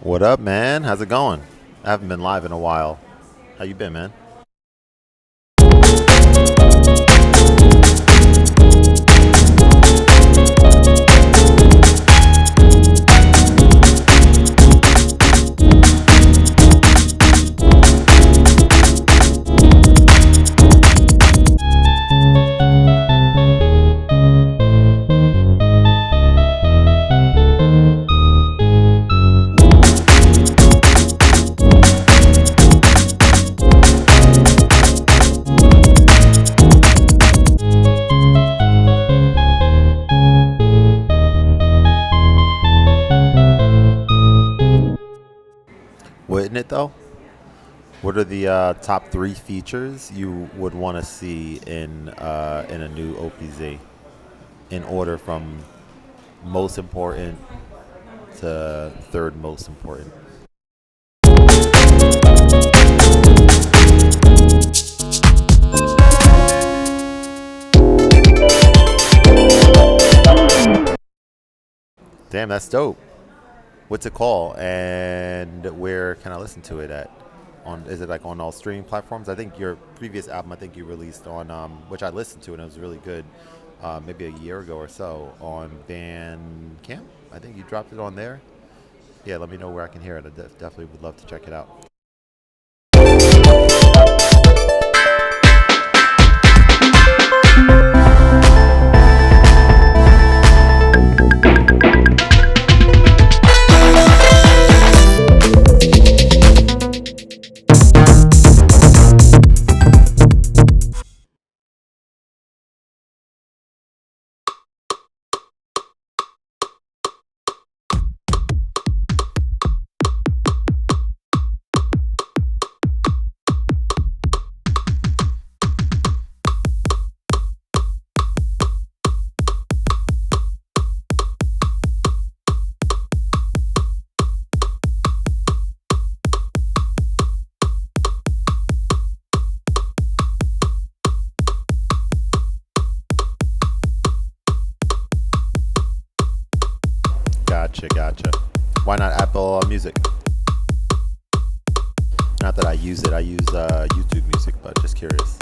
What up, man? How's it going? I haven't been live in a while. How you been, man? Wouldn't it though? What are the top three features you would want to see in a new OPZ in order from most important to third most important? Damn, that's dope. What's it called, and where can I listen to it at? On Is it like on all streaming platforms? I think your previous album, I think you released on which I listened to and it was really good, maybe a year ago or so on Bandcamp. I think you dropped it on there. Yeah, let me know where I can hear it. I definitely would love to check it out. Gotcha, gotcha. Why not Apple Music? Not that I use it. I use YouTube Music, but just curious.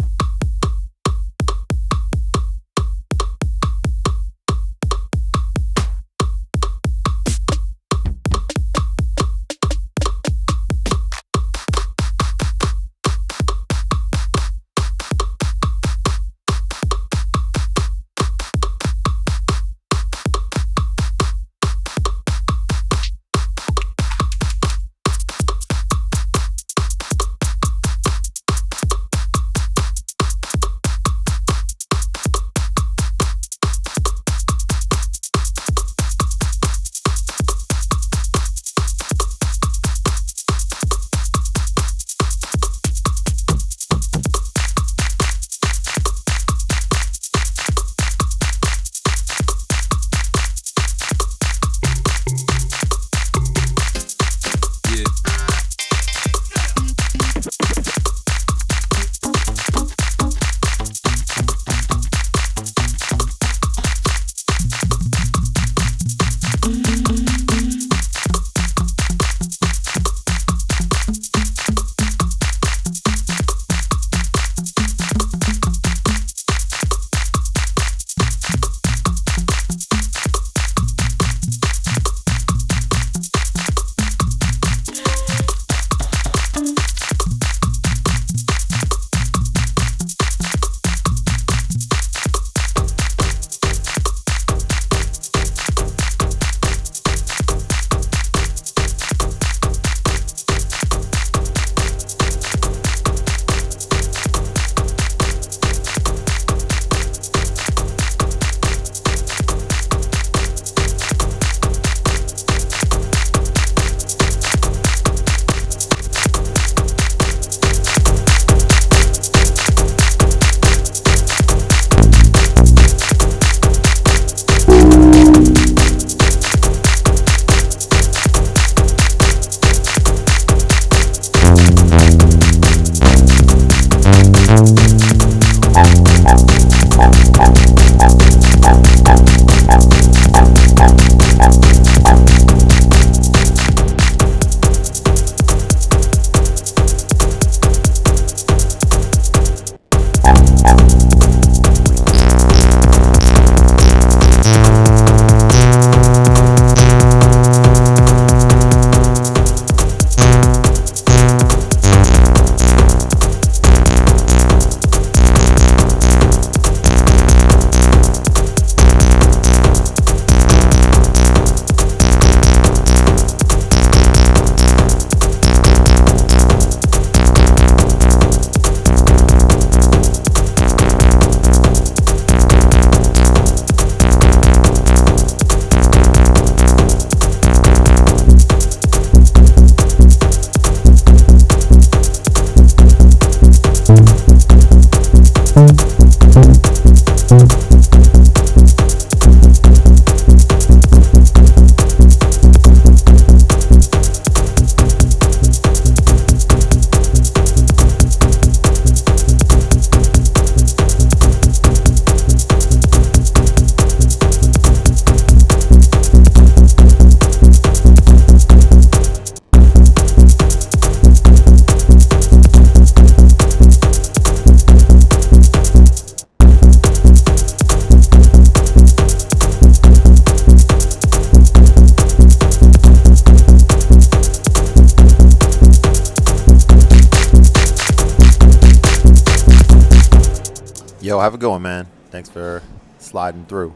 Yo, have a good one, man. Thanks for sliding through.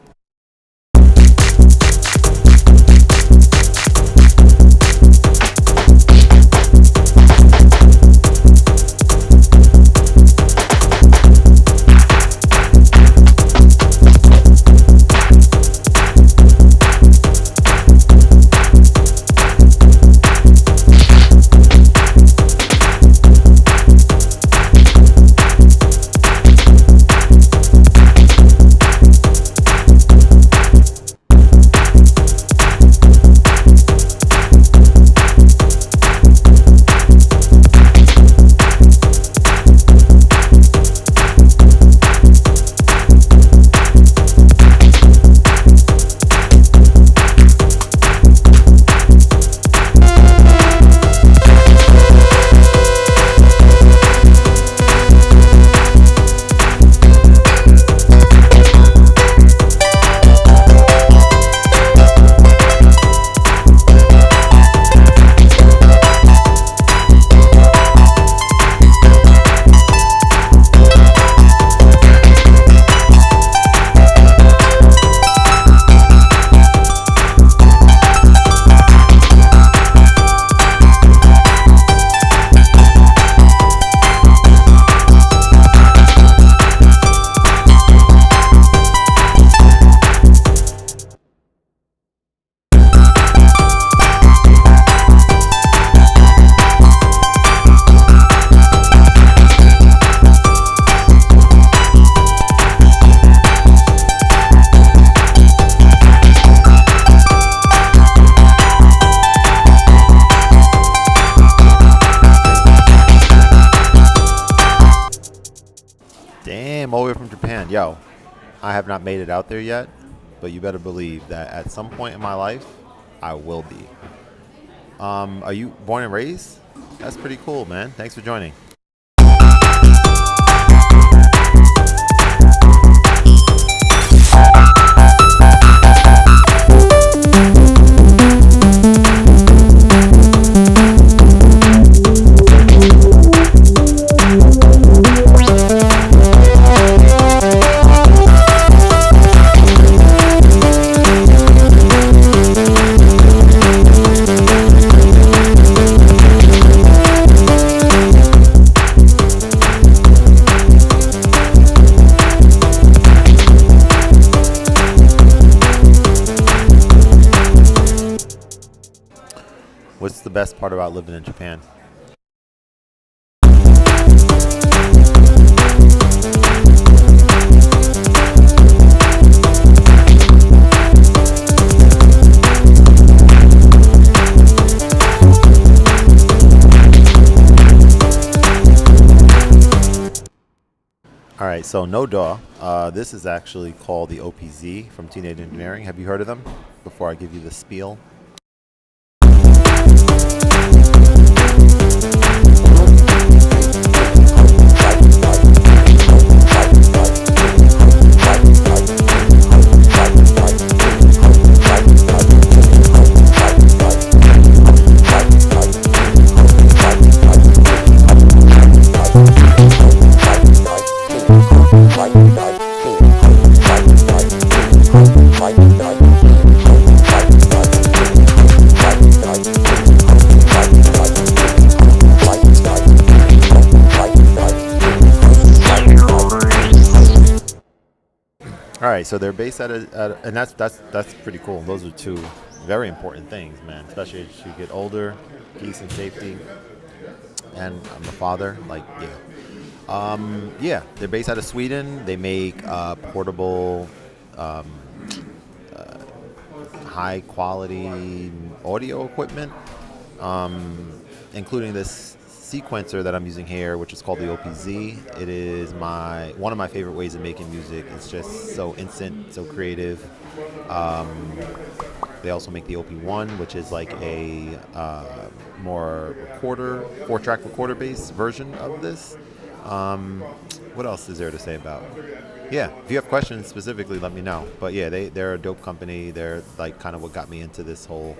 Damn, all the way from Japan. Yo, I have not made it out there yet, but you better believe that at some point in my life, I will be. Are you born and raised? That's pretty cool, man. Thanks for joining. What's the best part about living in Japan? All right, so Noda, this is actually called the OPZ from Teenage Engineering. Have you heard of them? Before I give you the spiel. All right, so they're based and that's pretty cool. Those are two very important things, man. Especially as you get older, peace and safety. And I'm a father, like yeah, they're based out of Sweden. They make portable, high quality audio equipment, including this sequencer that I'm using here, which is called the OPZ. It is one of my favorite ways of making music. It's just so instant, so creative. They also make the OP1, which is like a more 4-track recorder based version of this. What else is there to say about? Yeah, if you have questions specifically, let me know. But yeah, they're a dope company. They're like kind of what got me into this whole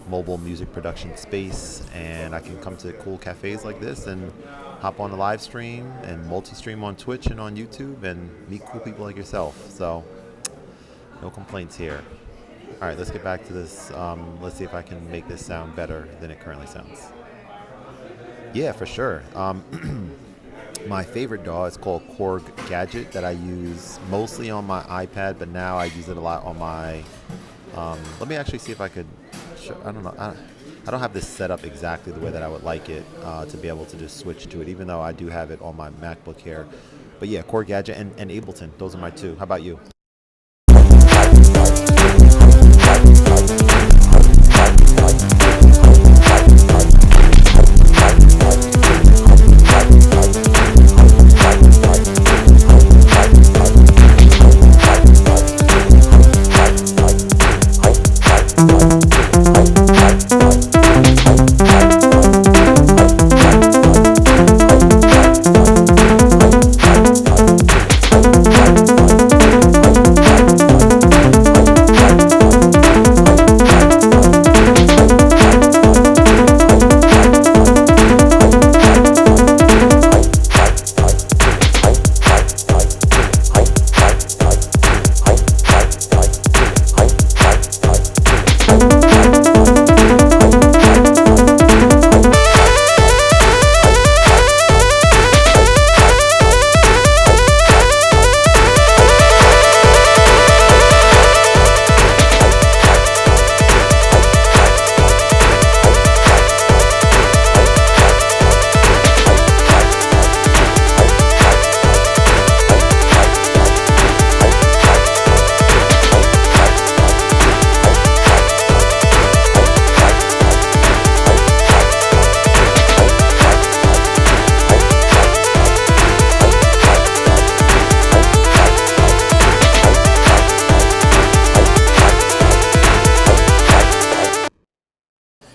mobile music production space, and I can come to cool cafes like this and hop on a live stream and multi-stream on Twitch and on YouTube and meet cool people like yourself. So no complaints here. All right, let's get back to this. Let's see if I can make this sound better than it currently sounds. Yeah, for sure. My favorite DAW is called Korg Gadget that I use mostly on my iPad, but now I use it a lot on my. Let me actually see if I could. I don't know. I don't have this set up exactly the way that I would like it to be able to just switch to it, even though I do have it on my MacBook here. But yeah, Korg Gadget and Ableton. Those are my two. How about you?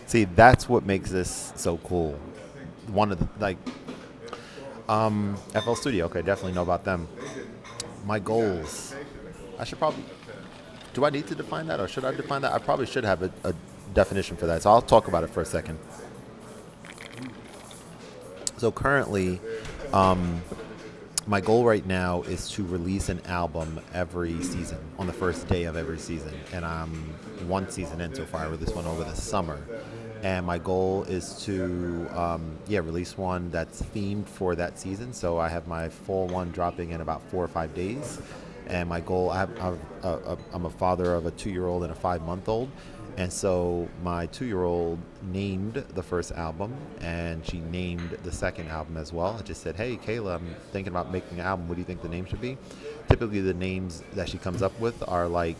See, that's what makes this so cool. One of the FL Studio. Okay, definitely know about them. My goals. I should probably. Do I need to define that, or should I define that? I probably should have a definition for that. So I'll talk about it for a second. So currently, my goal right now is to release an album every season on the first day of every season, and I'm one season in so far. I released one over the summer, and my goal is to release one that's themed for that season. So I have my full one dropping in about 4 or 5 days, and my goal. I'm a father of a 2-year-old and a 5-month-old. And so my 2-year-old named the first album, and she named the second album as well. I just said, hey, Kayla, I'm thinking about making an album. What do you think the name should be? Typically, the names that she comes up with are like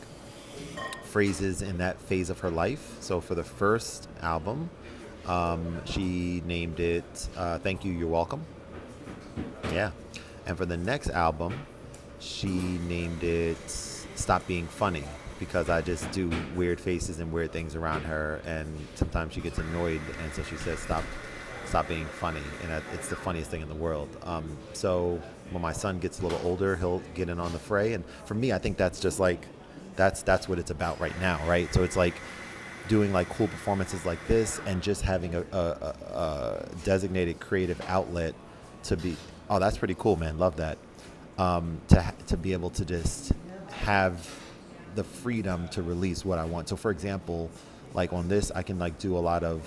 phrases in that phase of her life. So for the first album, she named it Thank You, You're Welcome. Yeah. And for the next album, she named it Stop Being Funny, because I just do weird faces and weird things around her, and sometimes she gets annoyed, and so she says, stop being funny, and it's the funniest thing in the world. So when my son gets a little older, he'll get in on the fray, and for me, I think that's just like, that's what it's about right now, right? So it's like doing like cool performances like this, and just having a designated creative outlet to be, oh, that's pretty cool, man, love that, to be able to just have the freedom to release what I want. So for example, like on this, I can like do a lot of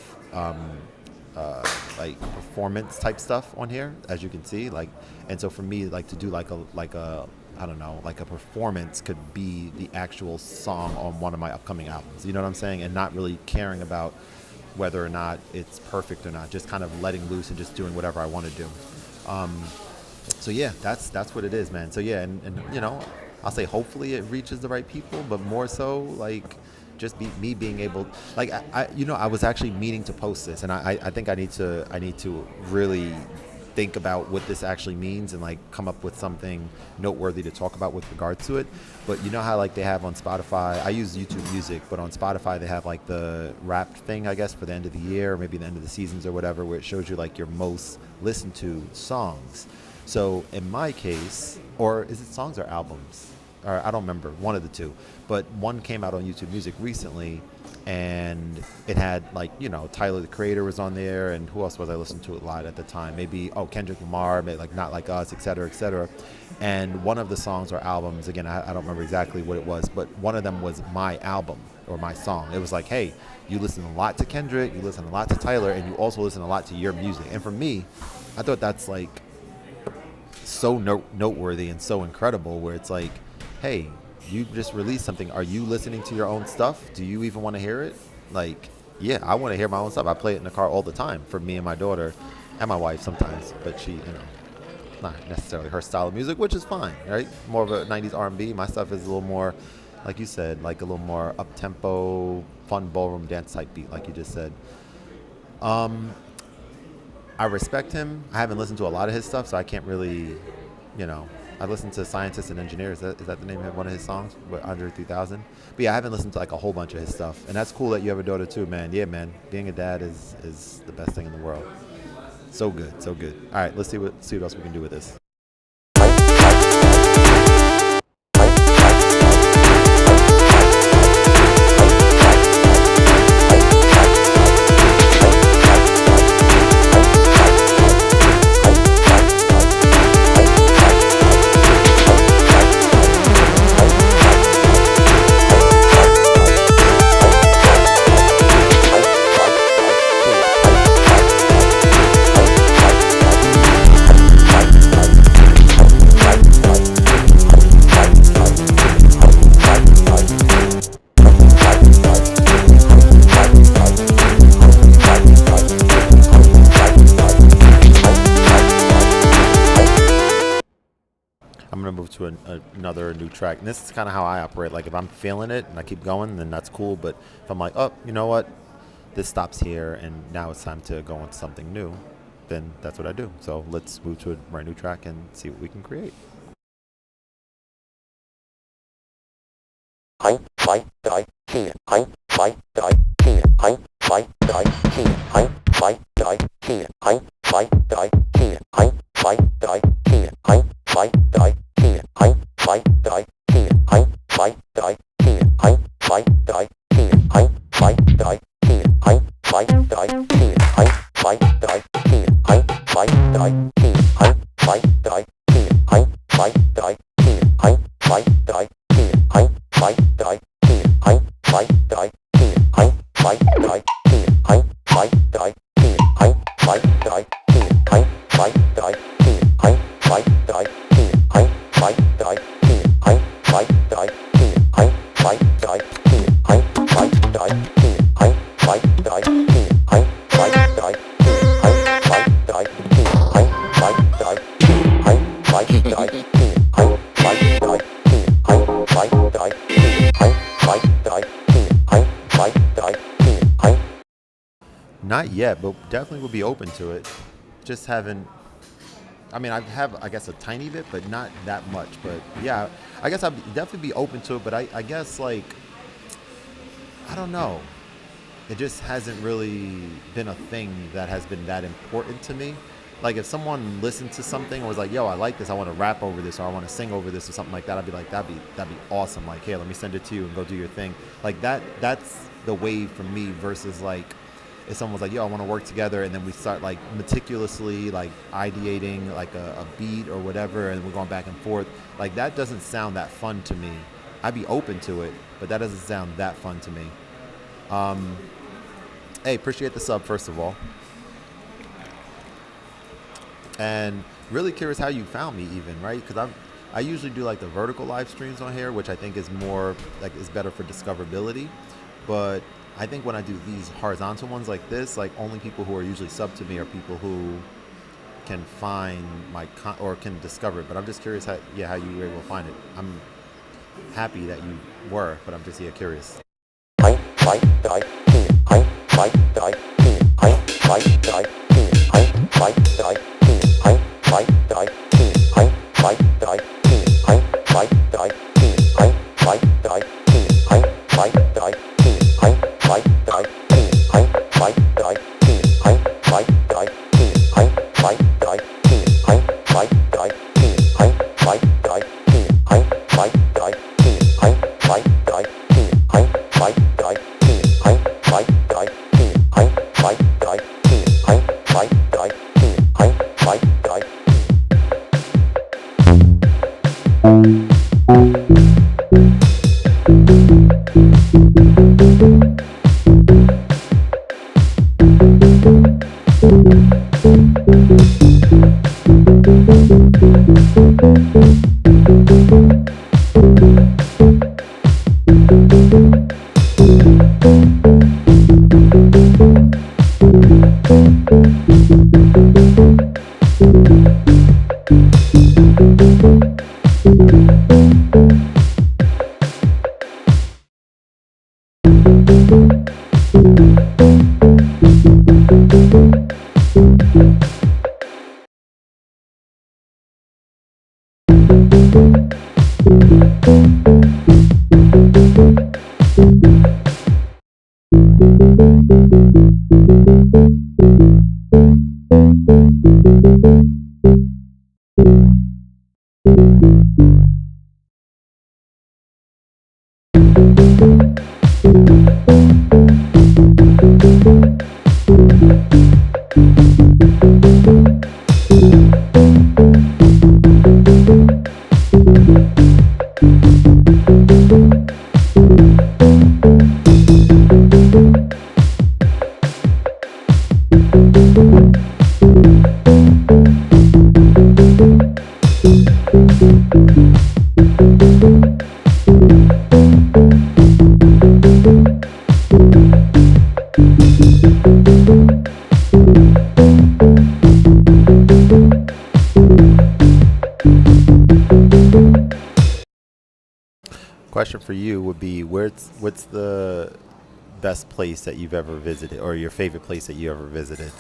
like performance type stuff on here, as you can see, like, and so for me, like to do like a I don't know, like a performance could be the actual song on one of my upcoming albums, you know what I'm saying? And not really caring about whether or not it's perfect or not, just kind of letting loose and just doing whatever I want to do. So yeah, that's what it is, man. So yeah, and you know, I'll say hopefully it reaches the right people, but more so like just me being able, like I was actually meaning to post this, and I think I need to really think about what this actually means and like come up with something noteworthy to talk about with regards to it. But you know how like they have on Spotify, I use YouTube Music, but on Spotify they have like the Wrapped thing, I guess, for the end of the year, or maybe the end of the seasons or whatever, where it shows you like your most listened to songs. So in my case, or is it songs or albums? Or I don't remember, one of the two. But one came out on YouTube Music recently, and it had like, Tyler the Creator was on there, and who else was I listening to a lot at the time? Maybe Kendrick Lamar, maybe like Not Like Us, et cetera, et cetera. And one of the songs or albums, again, I don't remember exactly what it was, but one of them was my album or my song. It was like, hey, you listen a lot to Kendrick, you listen a lot to Tyler, and you also listen a lot to your music. And for me, I thought that's like so noteworthy and so incredible, where it's like, hey, you just released something. Are you listening to your own stuff? Do you even want to hear it? Like, yeah, I want to hear my own stuff. I play it in the car all the time for me and my daughter and my wife sometimes, but she, not necessarily her style of music, which is fine, right? More of a 90s R&B. My stuff is a little more, like you said, like a little more up-tempo, fun ballroom dance type beat, like you just said. I respect him. I haven't listened to a lot of his stuff, so I can't really, I listened to Scientists and Engineers. Is that the name of one of his songs? Andre 3000? But yeah, I haven't listened to like a whole bunch of his stuff. And that's cool that you have a daughter too, man. Yeah, man. Being a dad is the best thing in the world. So good, so good. All right, let's see what else we can do with this. I'm going to move to another new track. And this is kind of how I operate. Like, if I'm feeling it and I keep going, then that's cool. But if I'm like, you know what? This stops here, and now it's time to go on to something new, then that's what I do. So let's move to a brand new track and see what we can create. Not yet, but definitely would be open to it. Just haven't. I mean, I have, I guess, a tiny bit, but not that much. But yeah, I guess I'd definitely be open to it. But I guess, like, I don't know. It just hasn't really been a thing that has been that important to me. Like, if someone listened to something or was like, yo, I like this, I want to rap over this, or I want to sing over this, or something like that, I'd be like, that'd be awesome. Like, hey, let me send it to you and go do your thing. Like, that's the wave for me versus, like, if someone was like, yo, I want to work together, and then we start like meticulously like ideating like a beat or whatever, and we're going back and forth. Like, that doesn't sound that fun to me. I'd be open to it, but that doesn't sound that fun to me. Hey, appreciate the sub, first of all. And really curious how you found me even, right? Because I usually do like the vertical live streams on here, which I think is more like is better for discoverability. But I think when I do these horizontal ones like this, like only people who are usually sub to me are people who can find my or can discover it. But I'm just curious how you were able to find it. I'm happy that you were, but I'm just curious. question for you would be, what's the best place that you've ever visited, or your favorite place that you ever visited?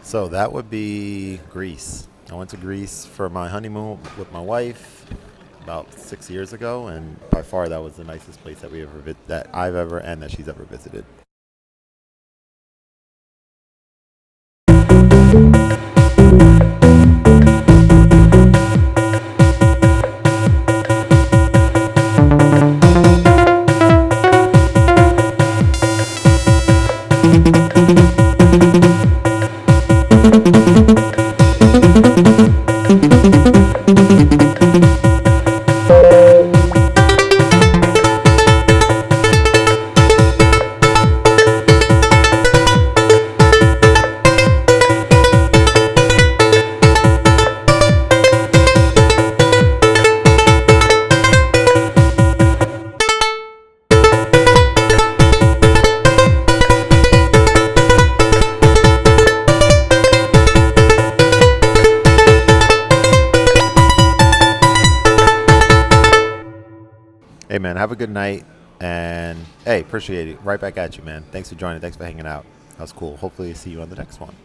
So that would be Greece. I went to Greece for my honeymoon with my wife about 6 years ago, and by far that was the nicest place that that I've ever and that she's ever visited. Hey man, have a good night, and hey, appreciate it. Right back at you, man. Thanks for joining. Thanks for hanging out. That was cool. Hopefully, see you on the next one.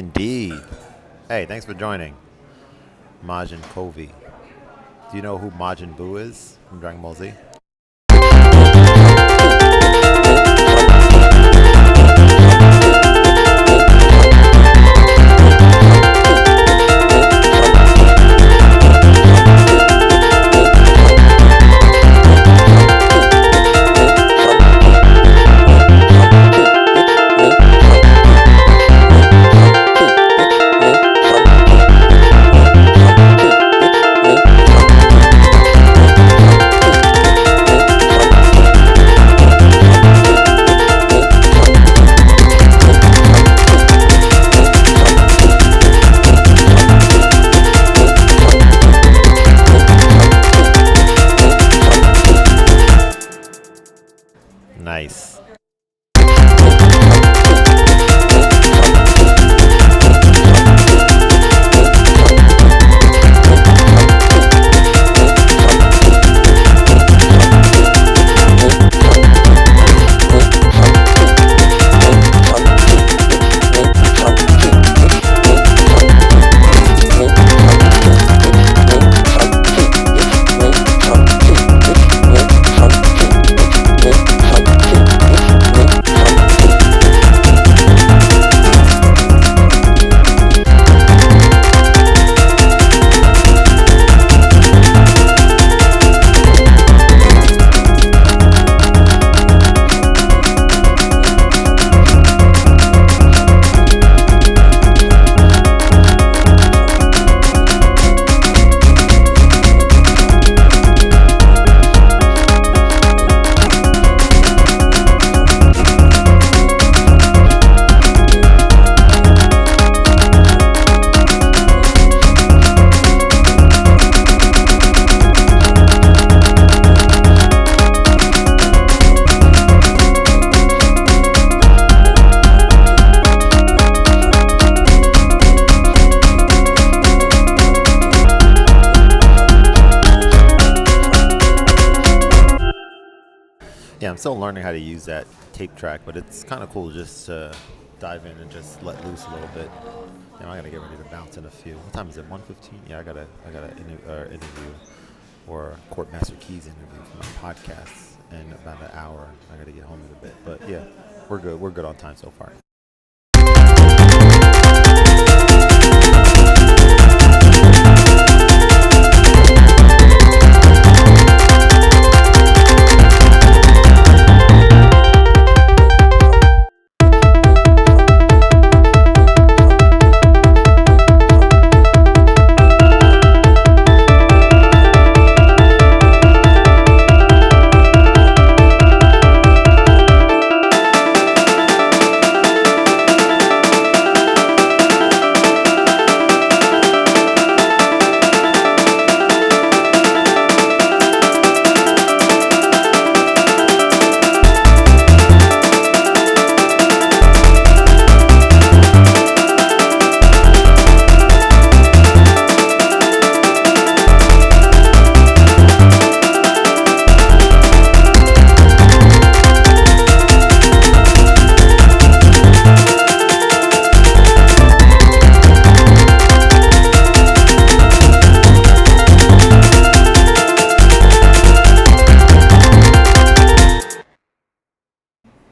Indeed. Hey, thanks for joining, Majin Kovi. Do you know who Majin Buu is from Dragon Ball Z? Nice. Yeah, I'm still learning how to use that tape track, but it's kind of cool just to dive in and just let loose a little bit. I gotta get ready to bounce in a few. What time is it? 1:15. Yeah, I got an interview or Court Master Keys interview for my podcast in about an hour. I gotta get home in a bit, but yeah, we're good. We're good on time so far.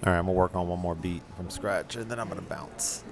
All right, I'm gonna work on one more beat from scratch, and then I'm gonna bounce.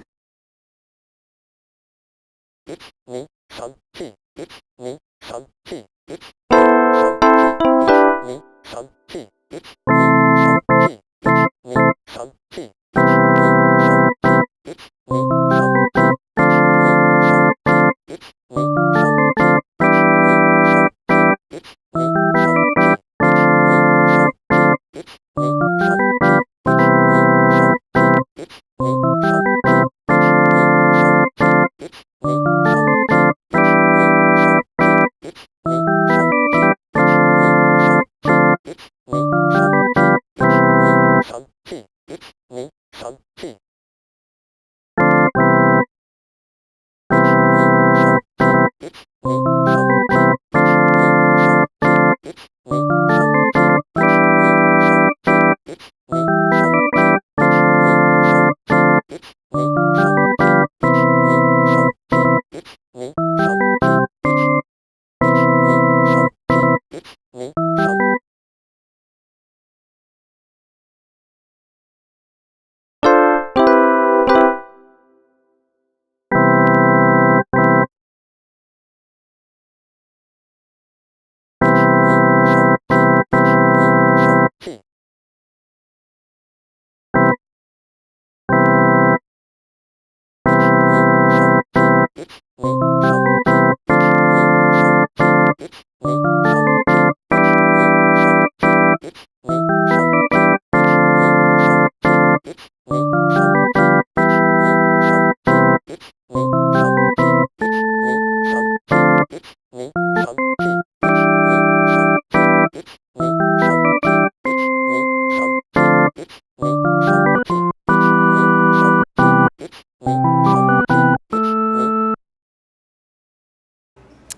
I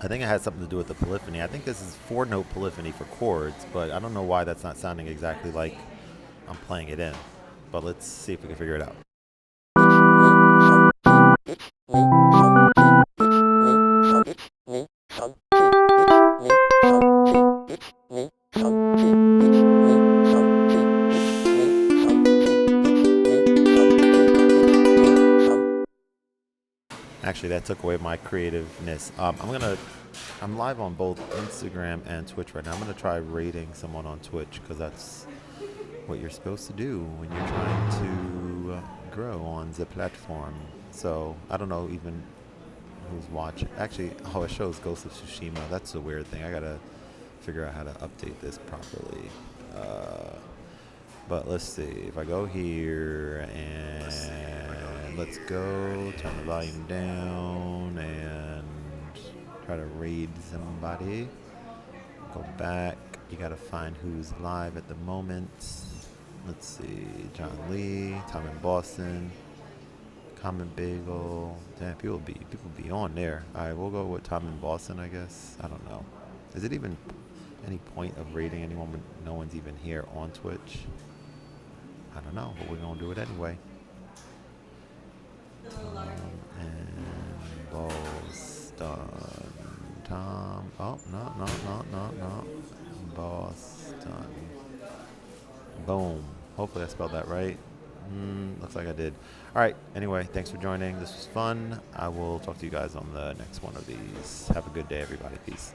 think it has something to do with the polyphony. I think this is four note polyphony for chords, but I don't know why that's not sounding exactly like I'm playing it in. But let's see if we can figure it out. Actually, that took away my creativeness. I'm live on both Instagram and Twitch right now. I'm gonna try rating someone on Twitch because that's what you're supposed to do when you're trying to grow on the platform. So I don't know even who's watching. Actually, oh, it shows Ghost of Tsushima. That's a weird thing. I gotta figure out how to update this properly. But let's see. If I go here and let's go, turn the volume down and try to raid somebody. Go back. You gotta find who's live at the moment. Let's see. John Lee, Tom in Boston, Common Bagel. Damn, people be on there. Alright, we'll go with Tom in Boston, I guess. I don't know. Is it even any point of rating anyone when no one's even here on Twitch? I don't know, but we're gonna do it anyway. Tom and Boston. Tom. Oh, no. Boston. Boom. Hopefully I spelled that right. Looks like I did. All right. Anyway, thanks for joining. This was fun. I will talk to you guys on the next one of these. Have a good day, everybody. Peace.